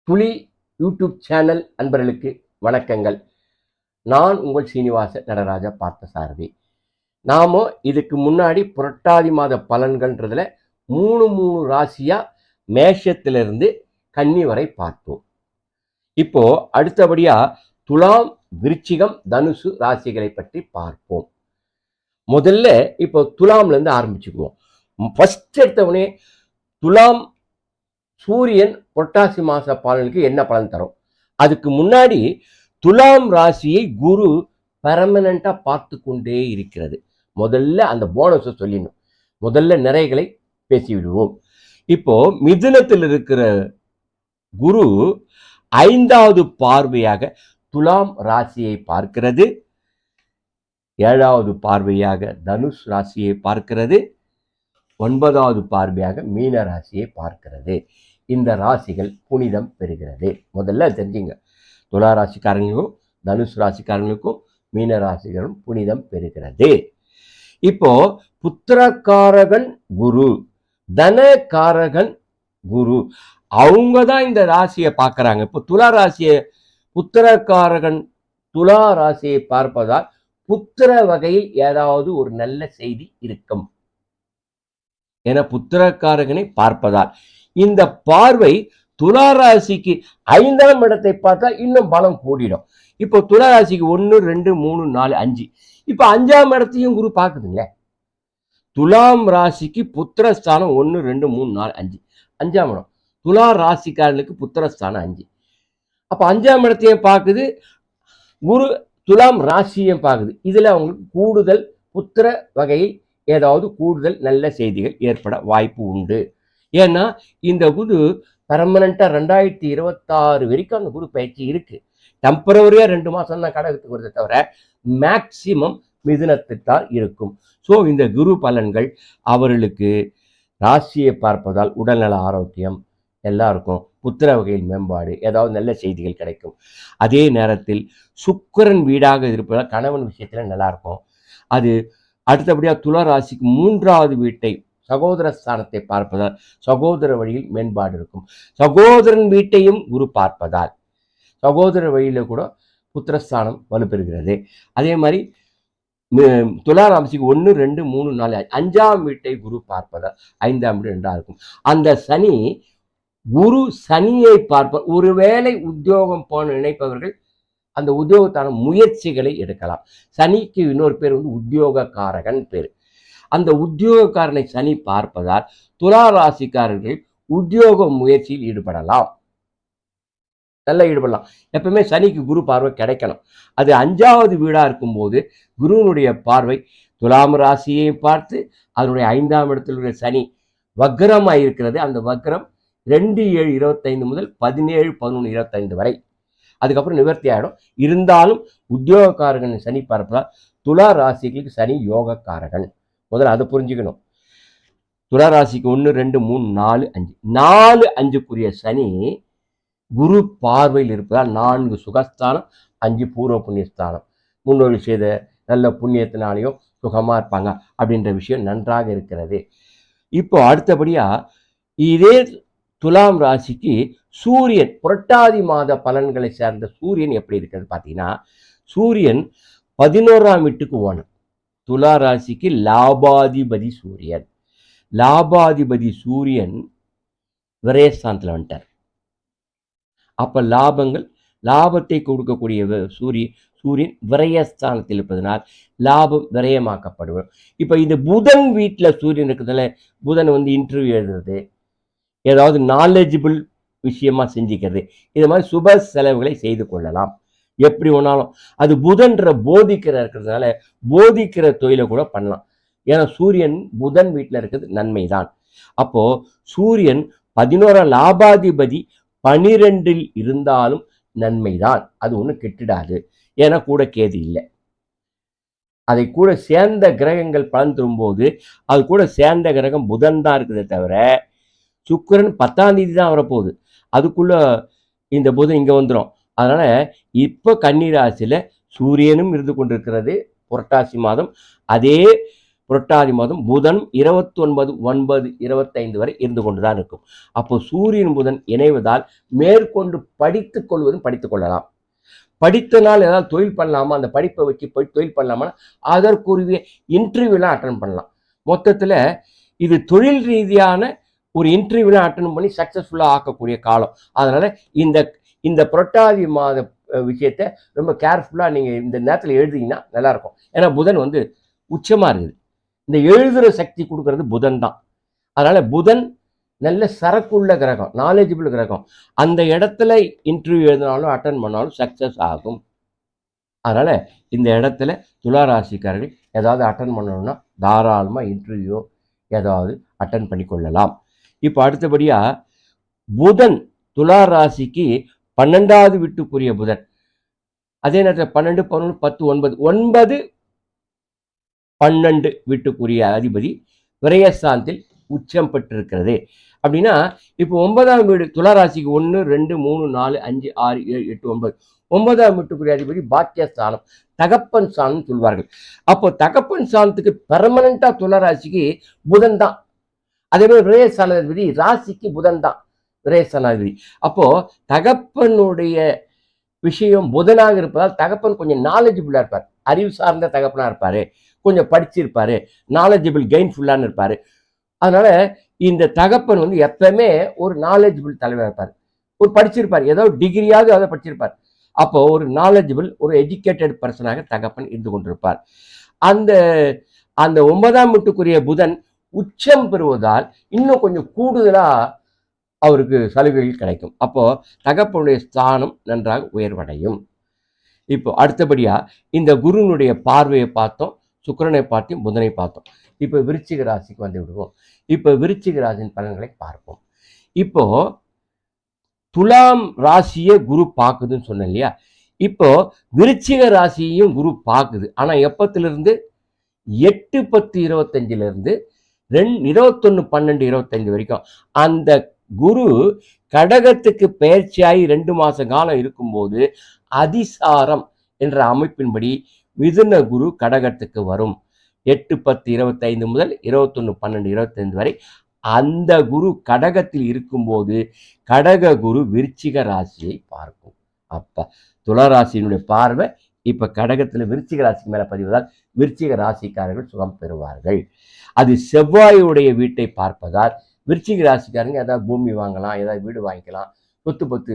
துளி YouTube channel அன்பர்களுக்கு வணக்கங்கள். நான் உங்கள் சீனிவாச நடராஜ பார்த்தசாரதி. நாம இதுக்கு முன்னாடி புரட்டாதி மாத பலன்கள்ன்றதுல மூணு ராசியா மேஷத்திலிருந்து கன்னி வரை பார்த்தோம். இப்போ அடுத்தபடியா துலாம், விருச்சிகம், தனுசு ராசிகளை பற்றி பார்ப்போம். முதல்ல இப்போ துலாம்ல இருந்து ஆரம்பிச்சுக்குவோம். ஃபர்ஸ்ட் எடுத்தவனே துலாம் சூரியன் புரட்டாசி மாச பலனுக்கு என்ன பலன் தரும்? அதுக்கு முன்னாடி துலாம் ராசியை குரு பெர்மனண்டா பார்த்து கொண்டே இருக்கிறது. முதல்ல அந்த போனஸை சொல்லிடணும். முதல்ல நிறைகளை பேசிவிடுவோம். இப்போ மிதுனத்தில் இருக்கிற குரு 5வது பார்வையாக துலாம் ராசியை பார்க்கிறது. 7வது பார்வையாக தனுஷ் ராசியை பார்க்கிறது. 9வது பார்வையாக மீன ராசியை பார்க்கிறது. இந்த ராசிகள் புனிதம் பெறுகிறது. முதல்ல தெரிஞ்சுங்க, துலா ராசிக்காரங்களுக்கும் தனுஷ் ராசிக்காரங்களுக்கும் மீன ராசிகளும் புனிதம் பெறுகிறது. இப்போ புத்திரக்காரகன் குரு, தனகாரகன் குரு, அவங்க தான் இந்த ராசியை பார்க்கறாங்க. இப்போ துலா ராசியை புத்திரக்காரகன் துலா ராசியை பார்ப்பதால் புத்திர வகையில் ஏதாவது ஒரு நல்ல செய்தி இருக்கும் என புத்திரக்காரகனை பார்ப்பதால் இந்த பார்வை துலா ராசிக்கு 5ஆம் இடத்தை பார்த்தா இன்னும் பலம் கூடிடும். இப்போ துலா ராசிக்கு 1, 2, 3, 4, 5. இப்போ 5ஆம் இடத்தையும் குரு பார்க்குதுங்களே. துலாம் ராசிக்கு புத்திரஸ்தானம் 1, 2, 3, 4, 5. 5ஆம் இடம் துலா ராசிக்காரர்களுக்கு புத்திரஸ்தானம் 5. அப்போ 5ஆம் இடத்தையும் பார்க்குது குரு, துலாம் ராசியையும் பார்க்குது. இதுல அவங்களுக்கு கூடுதல் புத்திர வகையில் ஏதாவது கூடுதல் நல்ல செய்திகள் ஏற்பட வாய்ப்பு உண்டு. ஏன்னா இந்த குரு பெர்மனண்டா 2026 வரைக்கும் அந்த குரு பயிற்சி இருக்கு. டெம்பரவரியா 2 மாசம் தான் கடகத்துக்கு வருது தவிர மேக்சிமம் மிதுனத்துத்தான் இருக்கும். ஸோ இந்த குரு பலன்கள் அவர்களுக்கு ராசியை பார்ப்பதால் உடல்நல ஆரோக்கியம் எல்லாருக்கும், புத்திர வகையில் மேம்பாடு, ஏதாவது நல்ல செய்திகள் கிடைக்கும். அதே நேரத்தில் சுக்கிரன் வீடாக இருப்பதால் கணவன் விஷயத்துல நல்லா இருக்கும். அது அடுத்தபடியா துலா ராசிக்கு 3வது வீட்டை சகோதர ஸ்தானத்தை பார்ப்பதால் சகோதர வழியில் மேம்பாடு இருக்கும். சகோதரன் வீட்டையும் குரு பார்ப்பதால் சகோதர வழியில கூட புத்திரஸ்தானம் வலுப்பெறுகிறது. அதே மாதிரி துலா ராசிக்கு 1, 2, 3, 4, 5ஆம் வீட்டை குரு பார்ப்பதால் 5ஆம் வீடு 2ஆ இருக்கும். அந்த சனி குரு சனியை பார்ப்ப, ஒருவேளை உத்தியோகம் போன நினைப்பவர்கள் அந்த உத்தியோகத்தான முயற்சிகளை எடுக்கலாம். சனிக்கு இன்னொரு பேர் உத்தியோகக்காரகன் பேர். அந்த உத்தியோகக்காரனை சனி பார்ப்பதால் துலா ராசிக்காரர்கள் உத்தியோக முயற்சியில் ஈடுபடலாம், நல்லா ஈடுபடலாம். எப்பவுமே சனிக்கு குரு பார்வை கிடைக்கணும். அது 5வது வீடா இருக்கும்போது குருவினுடைய பார்வை துலாம் ராசியை பார்த்து அதனுடைய 5ஆம் இடத்தில் இருக்கிற சனி வக்ரமாக இருக்கிறது. அந்த வக்ரம் 2/7/25 முதல் 17/11/25 வரை. அதுக்கப்புறம் நிவர்த்தி ஆகிடும். இருந்தாலும் உத்தியோகக்காரகன் சனி பார்ப்பதால் துலா ராசிகளுக்கு சனி யோகக்காரகன். முதல்ல அதை புரிஞ்சுக்கணும். துலா ராசிக்கு 1, 2, 3, 4, 5. 4, 5க்குரிய சனி குரு பார்வையில் இருப்பதால் 4 சுகஸ்தானம், 5 பூர்வ புண்ணியஸ்தானம். முன்னோர்கள் செய்த நல்ல புண்ணியத்தினாலேயும் சுகமா இருப்பாங்க அப்படின்ற விஷயம் நன்றாக இருக்கிறது. இப்போ அடுத்தபடியா இதே துலாம் ராசிக்கு சூரியன் புரட்டாதி மாத பலன்களை சேர்ந்த சூரியன் எப்படி இருக்கிறது பார்த்தீங்கன்னா, சூரியன் 11ஆம் வீட்டுக்கு ஓனர். துலா ராசிக்கு லாபாதிபதி சூரியன். லாபாதிபதி சூரியன் விரயஸ்தானத்தில் வந்துட்டார். அப்ப லாபத்தை கொடுக்கக்கூடிய சூரியன் விரயஸ்தானத்தில் இருப்பதனால் லாபம் விரயமாக்கப்படுவது. இப்ப இந்த புதன் வீட்டில் சூரியன் இருக்கிறதுல புதன் இன்டர்வியூ எழுதுறது, ஏதாவது நாலேஜபிள் விஷயமா செஞ்சுக்கிறது, இது மாதிரி சுப செலவுகளை செய்து கொள்ளலாம். எப்படி ஒன்றாலும் அது புதன்ற போதிக்கிற இருக்கிறதுனால போதிக்கிற தொழிலை கூட பண்ணலாம். ஏன்னா சூரியன் புதன் வீட்டில் இருக்கிறது நன்மைதான். அப்போ சூரியன் 11ஆம் லாபாதிபதி 12இல் இருந்தாலும் நன்மைதான். அது ஒன்றும் கெட்டுடாது. ஏன்னா கூட கேது இல்லை. அதை கூட சேர்ந்த கிரகங்கள் பலன் தரும்போது அது கூட சேர்ந்த கிரகம் புதன் தான் இருக்குதே தவிர சுக்கிரன் 10ஆம் தேதி தான் வரப்போகுது. அதுக்குள்ள இந்த புதன் இங்கே வந்துடும். அதனால இப்போ கன்னி ராசியில சூரியனும் இருந்து கொண்டிருக்கிறது புரட்டாசி மாதம். அதே புரட்டாதி மாதம் புதன் 29/9/25 வரை இருந்து கொண்டுதான் இருக்கும். அப்போ சூரியன் புதன் இணைவதால் மேற்கொண்டு படித்துக் கொள்வதும் படித்துக் கொள்ளலாம். படித்த நாள் ஏதாவது தொழில் பண்ணலாமா, அந்த படிப்பை வச்சு போய் தொழில் பண்ணலாமா, அதற்குரிய இன்டர்வியூலாம் அட்டன் பண்ணலாம். மொத்தத்தில் இது தொழில் ரீதியான ஒரு இன்டர்வியூலாம் அட்டன் பண்ணி சக்ஸஸ்ஃபுல்லாக ஆக்கக்கூடிய காலம். அதனால் இந்த இந்த புரட்டாதி மாத விஷயத்தை ரொம்ப கேர்ஃபுல்லாக நீங்கள் இந்த நேரத்தில் எழுதிங்கன்னா நல்லாயிருக்கும். ஏன்னா புதன் வந்து உச்சமாக இருக்குது. இந்த எழுதுகிற சக்தி கொடுக்கறது புதன் தான். அதனால் புதன் நல்ல சரக்குள்ள கிரகம், நாலேஜபிள் கிரகம். அந்த இடத்துல இன்டர்வியூ எழுதினாலும் அட்டன் பண்ணாலும் சக்ஸஸ் ஆகும். அதனால் இந்த இடத்துல துளாராசிக்காரர்கள் ஏதாவது அட்டன் பண்ணணும்னா தாராளமாக இன்டர்வியூ ஏதாவது அட்டன் பண்ணி கொள்ளலாம். இப்போ அடுத்தபடியாக புதன் துளாராசிக்கு 12வது வீட்டுக்குரிய புதன். அதே நேரத்தில் 12, 11, 10, 9 12 வீட்டுக்குரிய அதிபதி விரயஸ்தானத்தில் உச்சம் பெற்றிருக்கிறது. அப்படின்னா இப்போ 9ஆம் வீடு துளாராசிக்கு 1, 2, 3, 4, 5, 6, 7, 8, 9 9ஆம் வீட்டுக்குரிய அதிபதி பாக்கியஸ்தானம், தகப்பன் ஸ்தானம் சொல்வார்கள். அப்போ தகப்பன் ஸ்தானத்துக்கு பெர்மனண்டா துளாராசிக்கு புதன் தான். அதே மாதிரி விரயஸ்தானாதிபதி ராசிக்கு புதன் தான் விரயஸ்தானாதிபதி. அப்போ தகப்பனுடைய விஷயம் புதனாக இருப்பதால் தகப்பன் கொஞ்சம் நாலேஜபிளா இருப்பார், அறிவு சார்ந்த தகப்பனா இருப்பாரு, கொஞ்சம் படிச்சிருப்பாரு, நாலேஜபிள் கெயின்ஃபுல்லான்னு இருப்பாரு. அதனால இந்த தகப்பன் வந்து எப்பவுமே ஒரு நாலேஜபிள் தலைவராக இருப்பார், ஒரு படிச்சிருப்பார், ஏதோ டிகிரியாவது அதை படிச்சிருப்பார். அப்போ ஒரு நாலேஜபிள் ஒரு எஜுகேட்டட் பர்சனாக தகப்பன் இருந்து கொண்டிருப்பார். அந்த அந்த 9ஆம் வீட்டுக்குரிய புதன் உச்சம் பெறுவதால் இன்னும் கொஞ்சம் கூடுதலா அவருக்கு சலுகைகள் கிடைக்கும். அப்போ தகப்பனுடைய ஸ்தானம் நன்றாக உயர்வடையும். இப்போ அடுத்தபடியா இந்த குருனுடைய பார்வையை பார்த்தோம், சுக்கிரனை பார்த்தோம், புதனை பார்த்தோம். இப்போ விருச்சிக ராசிக்கு வந்து விடுவோம். இப்போ விருச்சிக ராசியின் பலன்களை பார்ப்போம். இப்போ துலாம் ராசியை குரு பார்க்குதுன்னு சொன்னேன் இல்லையா? இப்போ விருச்சிக ராசியையும் குரு பார்க்குது. ஆனா எப்பத்திலிருந்து 8/10/25 21/12/25 வரைக்கும் அந்த குரு கடகத்துக்கு பயிற்சியாகி 2 மாச காலம் இருக்கும்போது அதிசாரம் என்ற அமைப்பின்படி மிதுன குரு கடகத்துக்கு வரும். 8/10/25 முதல் 21/12/25 வரை அந்த குரு கடகத்தில் இருக்கும்போது கடக குரு விருச்சிக ராசியை பார்க்கும். அப்ப துளாராசியினுடைய பார்வை இப்ப கடகத்துல விருச்சிக ராசி மேல பதிவதால் விருச்சிக ராசிக்காரர்கள் சுகம் பெறுவார்கள். அது செவ்வாயுடைய வீட்டை பார்ப்பதால் விருச்சிக ராசிக்காரங்க ஏதாவது பூமி வாங்கலாம், ஏதாவது வீடு வாங்கிக்கலாம், சொத்து பத்து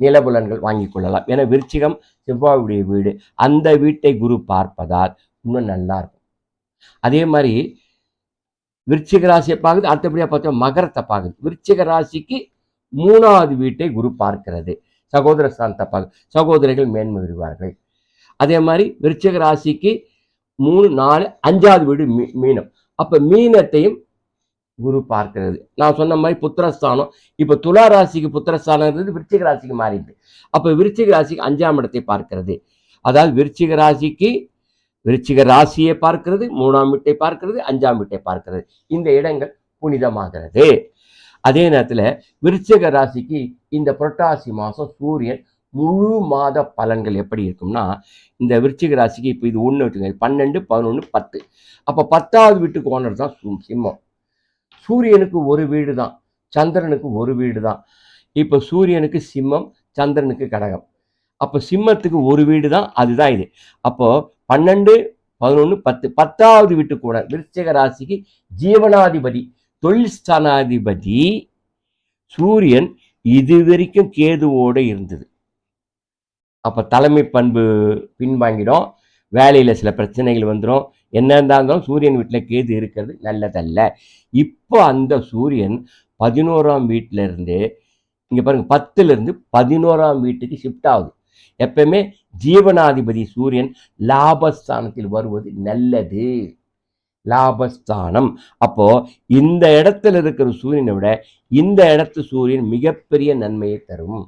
நிலபுலன்கள் வாங்கி கொள்ளலாம். ஏன்னா விருச்சிகம் செவ்வாயுடைய வீடு, அந்த வீட்டை குரு பார்ப்பதால் இன்னும் நல்லா இருக்கும். அதே மாதிரி விருச்சிக ராசியை பார்க்குது, அடுத்தபடியாக பார்த்தா மகரத்தை பார்க்குது. விருச்சிக ராசிக்கு 3வது வீட்டை குரு பார்க்கிறது, சகோதர ஸ்தானத்தை பார்க்குது, சகோதரிகள் மேன்மை வருவார்கள். அதே மாதிரி விருச்சிக ராசிக்கு 3, 4, 5வது வீடு மீனம். அப்ப மீனத்தையும் குரு பார்க்கிறது. நான் சொன்ன மாதிரி புத்திரஸ்தானம் இப்ப துலா ராசிக்கு புத்திரஸ்தானம் இருந்தது, விருச்சிக ராசிக்கு மாறிடுது. அப்ப விருச்சிக ராசிக்கு 5ஆம் இடத்தை பார்க்கிறது. அதாவது விருச்சிக ராசிக்கு விருச்சிக ராசியை பார்க்கிறது, 3ஆம் வீட்டை பார்க்கிறது, 5ஆம் வீட்டை பார்க்கிறது. இந்த இடங்கள் புனிதமாகிறது. அதே நேரத்தில் விருச்சிக ராசிக்கு இந்த புரட்டாசி மாதம் சூரியன் முழு மாத பலன்கள் எப்படி இருக்கும்னா, இந்த விருச்சிக ராசிக்கு இப்போ இது 1 வச்சுங்க, 12, 11, 10. அப்போ 10வது வீட்டுக்கு ஓனர் தான் சிம்மம். சூரியனுக்கு ஒரு வீடு தான், சந்திரனுக்கு ஒரு வீடு தான். இப்போ சூரியனுக்கு சிம்மம், சந்திரனுக்கு கடகம். அப்போ சிம்மத்துக்கு ஒரு வீடு தான், அதுதான் இது. அப்போ 12, 11, 10 10வது வீட்டுக்கு ஓனர் விருச்சிக ராசிக்கு ஜீவனாதிபதி, தொழில் ஸ்தானாதிபதி சூரியன் இதுவரைக்கும் கேதுவோடு இருந்தது. அப்போ தலைமை பண்பு பின்வாங்கிடும், வேலையில் சில பிரச்சனைகள் வந்துடும். என்ன இருந்தாலும் சூரியன் வீட்டில் கேது இருக்கிறது நல்லதல்ல. இப்போ அந்த சூரியன் 11ஆம் வீட்டில இருந்து இங்கே பாருங்க 10லிருந்து 11ஆம் வீட்டுக்கு ஷிஃப்ட் ஆகுது. எப்பவுமே ஜீவனாதிபதி சூரியன் லாபஸ்தானத்தில் வருவது நல்லது, லாபஸ்தானம். அப்போ இந்த இடத்துல இருக்கிற சூரியனை விட இந்த இடத்து சூரியன் மிகப்பெரிய நன்மையை தரும்.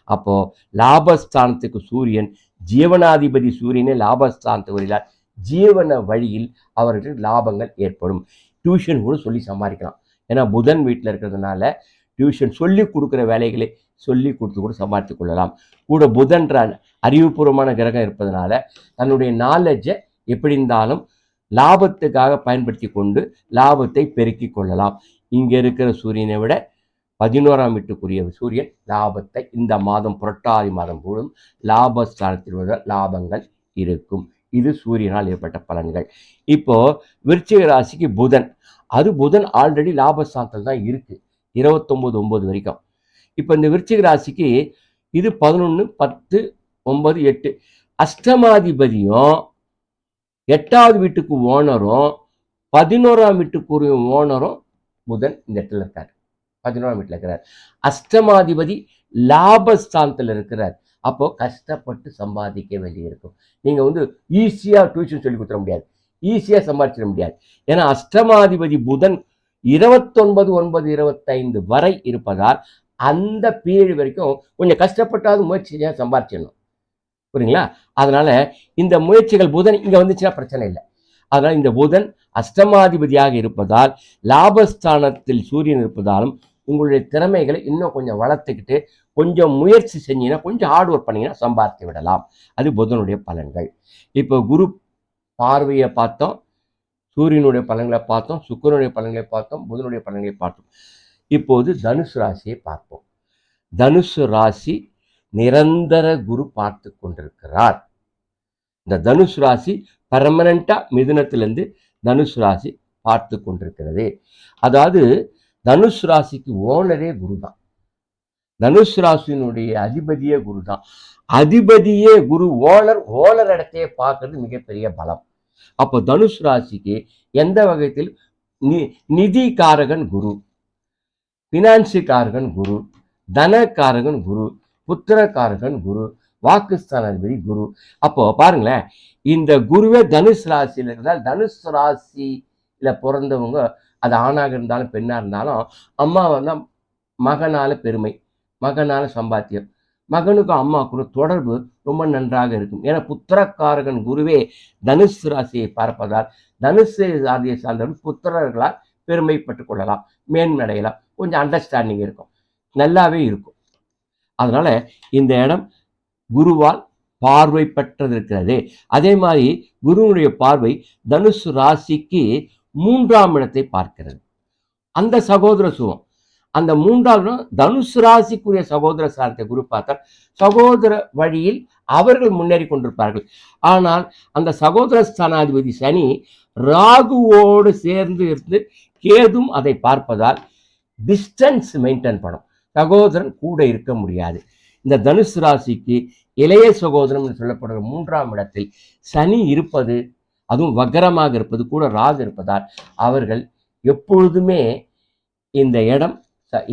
அப்போ லாபஸ்தானத்துக்கு சூரியன், ஜீவனாதிபதி சூரியனை லாபஸ்தானத்துக்கு வருகிறார். ஜீவன வழியில் அவர்களுக்கு லாபங்கள் ஏற்படும். டியூஷன் கூட சொல்லி சம்பாதிக்கலாம். ஏன்னா புதன் வீட்டில் இருக்கிறதுனால டியூஷன் சொல்லி கொடுக்குற வேலைகளை சொல்லி கொடுத்து கூட சம்பாதித்து கொள்ளலாம். கூட புதன்ற அறிவுபூர்வமான கிரகம் இருப்பதனால தன்னுடைய நாலேஜை எப்படி இருந்தாலும் லாபத்துக்காக பயன்படுத்தி கொண்டு லாபத்தை பெருக்கிக் கொள்ளலாம். இங்க இருக்கிற சூரியனை விட 11ஆம் வீட்டுக்குரிய சூரியன் லாபத்தை இந்த மாதம் புரட்டாதி மாதம் முழுவதும் லாபஸ்தானத்தில் உள்ள லாபங்கள் இருக்கும். இது சூரியனால் ஏற்பட்ட பலன்கள். இப்போ விருச்சிக ராசிக்கு புதன், அது புதன் ஆல்ரெடி லாபஸ்தானத்தில் தான் இருக்கு 29/9 வரைக்கும். இப்போ இந்த விருச்சிக ராசிக்கு இது 11, 10, 9, 8 அஷ்டமாதிபதியும் 8வது வீட்டுக்கு ஓனரும் 11ஆம் வீட்டுக்குரிய ஓனரும் புதன் இந்த இடத்துல இருக்கார். 11ஆம் வீட்டில் இருக்கிறார். அஷ்டமாதிபதி லாபஸ்தானத்தில் இருக்கிறார். அப்போ கஷ்டப்பட்டு சம்பாதிக்க வேண்டியிருக்கும். நீங்க ஈஸியா டியூஷன் சொல்லி கொடுத்துட முடியாது, ஈஸியா சம்பாதிச்சிட முடியாது. ஏன்னா அஷ்டமாதிபதி புதன் 29/9/25 வரை இருப்பதால் அந்த பீரியட் வரைக்கும் கொஞ்சம் கஷ்டப்பட்டாவது முயற்சியாக சம்பாதிச்சிடணும். புரியுங்களா? அதனால இந்த முயற்சிகள் புதன் இங்க வந்துச்சுன்னா பிரச்சனை இல்லை. அதனால இந்த புதன் அஷ்டமாதிபதியாக இருப்பதால் லாபஸ்தானத்தில் சூரியன் இருப்பதாலும் உங்களுடைய திறமைகளை இன்னும் கொஞ்சம் வளர்த்துக்கிட்டு கொஞ்சம் முயற்சி செஞ்சீங்கன்னா, கொஞ்சம் ஹார்ட் ஒர்க் பண்ணீங்கன்னா சம்பாதித்து விடலாம். அது புதனுடைய பலன்கள். இப்போ குரு பார்வையை பார்த்தோம், சூரியனுடைய பலன்களை பார்த்தோம், சுக்கிரனுடைய பலன்களை பார்த்தோம், புதனுடைய பலன்களை பார்த்தோம். இப்போது தனுசு ராசியை பார்ப்போம். தனுசு ராசி நிரந்தர குரு பார்த்து கொண்டிருக்கிறார். இந்த தனுசு ராசி பர்மனண்டா மிதுனத்திலிருந்து தனுசு ராசி பார்த்து கொண்டிருக்கிறது. அதாவது தனுசு ராசிக்கு ஓனரே குரு தான். தனுசு ராசியினுடைய அதிபதியே குரு தான். அதிபதியே குரு, ஓனர் இடத்தையே பார்க்கறது மிகப்பெரிய பலம். அப்போ தனுசு ராசிக்கு எந்த வகையில் நிதி காரகன் குரு, பினான்சி காரகன் குரு, தனக்காரகன் குரு, புத்திரக்காரகன் குரு, வாக்குஸ்தானாதிபதி குரு. அப்போ பாருங்களேன், இந்த குருவே தனுசு ராசியில் இருக்கிறதால் தனுசு ராசியில பிறந்தவங்க, அது ஆணாக இருந்தாலும் பெண்ணா இருந்தாலும், அம்மா மகனால பெருமை, மகனால சம்பாத்தியம், மகனுக்கும் அம்மாவுக்கும் தொடர்பு ரொம்ப நன்றாக இருக்கும். ஏன்னா புத்திரக்காரகன் குருவே தனுசு ராசியை பார்ப்பதால் தனுசு ராசியை சார்ந்தவர்கள் புத்திரர்களால் பெருமைப்பட்டுக் கொள்ளலாம், மேன்மடையலாம், கொஞ்சம் அண்டர்ஸ்டாண்டிங் இருக்கும், நல்லாவே இருக்கும். அதனால இந்த இடம் குருவால் பார்வை பெற்றிருக்கிறது. அதே மாதிரி குருவுடைய பார்வை தனுசு ராசிக்கு 3ஆம் இடத்தை பார்க்கிறது. அந்த சகோதர சுகம், அந்த 3ஆவது தனுசு ராசிக்குரிய சகோதர சாரத்தை குரு பார்த்தால் சகோதர வழியில் அவர்கள் முன்னேறி கொண்டிருப்பார்கள். ஆனால் அந்த சகோதர ஸ்தானாதிபதி சனி ராகுவோடு சேர்ந்து இருந்து கேதும் அதை பார்ப்பதால் டிஸ்டன்ஸ் மெயின்டைன் பண்ணும், சகோதரன் கூட இருக்க முடியாது. இந்த தனுசு ராசிக்கு இளைய சகோதரம் என்று சொல்லப்படுற 3ஆம் இடத்தில் சனி இருப்பது, அதுவும் வக்கரமாக இருப்பது, கூட ராகு இருப்பதால் அவர்கள் எப்பொழுதுமே இந்த இடம்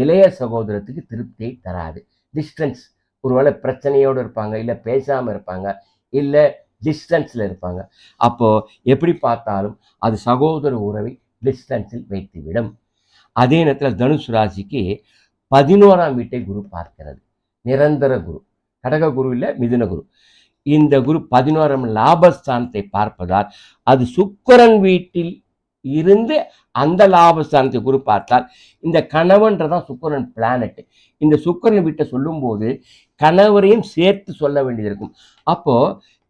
இளைய சகோதரத்துக்கு திருப்தியை தராது. டிஸ்டன்ஸ், ஒருவேளை பிரச்சனையோடு இருப்பாங்க, இல்லை பேசாமல் இருப்பாங்க, இல்லை டிஸ்டன்ஸில் இருப்பாங்க. அப்போ எப்படி பார்த்தாலும் அது சகோதர உறவை டிஸ்டன்ஸில் வைத்துவிடும். அதே நேரத்தில் தனுசு ராசிக்கு 11ஆம் வீட்டை குரு பார்க்கிறது. நிரந்தர குரு, கடக குரு இல்லை, மிதுன குரு. இந்த குரு 11ஆம் லாபஸ்தானத்தை பார்ப்பதால் அது சுக்கிரன் வீட்டில் இருந்து அந்த லாபஸ்தானத்தை குரு பார்த்தால், இந்த கணவன்றதான் சுக்கிரன் பிளானட். இந்த சுக்கிரன் வீட்டை சொல்லும்போது கணவரையும் சேர்த்து சொல்ல வேண்டியது இருக்கும். அப்போ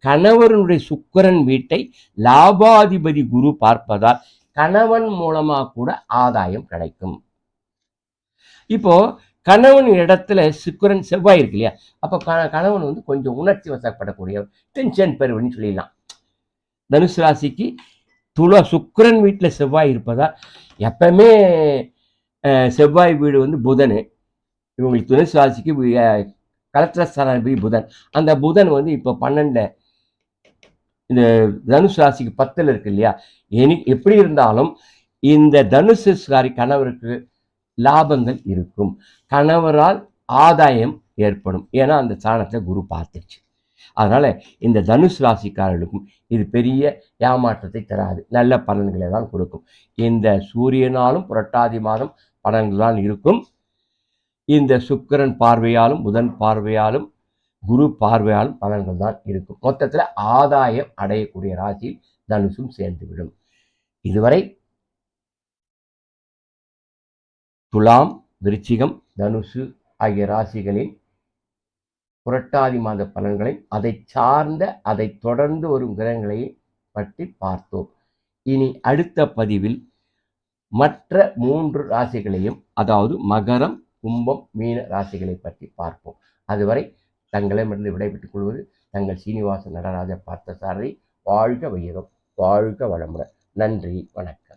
கணவனுடைய சுக்கிரன் வீட்டை லாபாதிபதி குரு பார்ப்பதால் கணவன் மூலமா கூட ஆதாயம் கிடைக்கும். இப்போ கணவன் இடத்துல சுக்கிரன் செவ்வாய் இருக்கு இல்லையா, அப்போ கணவன் கொஞ்சம் உணர்ச்சி வசப்படக்கூடிய டென்ஷன் பெறுவன்னு சொல்லிடலாம். தனுசு ராசிக்கு சுக்கிரன் வீட்டில் செவ்வாய் இருப்பதால் எப்பவுமே செவ்வாய் வீடு புதன், இவங்களுக்கு தனுசு ராசிக்கு கலத்திரஸ்தானாதிபதி புதன். அந்த புதன் இப்போ 12 இந்த தனுசு ராசிக்கு 10 இருக்கு இல்லையா. எப்படி இருந்தாலும் இந்த தனுசுக்காரி கணவருக்கு லாபங்கள் இருக்கும், கணவரால் ஆதாயம் ஏற்படும். ஏன்னா அந்த ஸ்தானத்தை குரு பார்த்துச்சு. அதனால இந்த தனுசு ராசிக்காரர்களுக்கும் இது பெரிய ஏமாற்றத்தை தராது, நல்ல பலன்களை தான் கொடுக்கும். இந்த சூரியனாலும் புரட்டாதி மாதம் பலன்கள் தான் இருக்கும். இந்த சுக்கிரன் பார்வையாலும் புதன் பார்வையாலும் குரு பார்வையாலும் பலன்கள் தான் இருக்கும். மொத்தத்தில் ஆதாயம் அடையக்கூடிய ராசியில் தனுசும் சேர்ந்துவிடும். இதுவரை துலாம், விருச்சிகம், தனுசு ஆகிய ராசிகளின் புரட்டாதி மாத பலன்களை, அதை சார்ந்த அதை தொடர்ந்து வரும் கிரகங்களை பற்றி பார்த்தோம். இனி அடுத்த பதிவில் மற்ற 3 ராசிகளையும், அதாவது மகரம், கும்பம், மீன ராசிகளை பற்றி பார்ப்போம். அதுவரை தங்களிடமிருந்து விடைபெற்றுக் கொள்வது தங்கள் சீனிவாச நடராஜ பார்த்தசாரதி. வாழ்க வையகம், வாழ்க வளமுடன். நன்றி, வணக்கம்.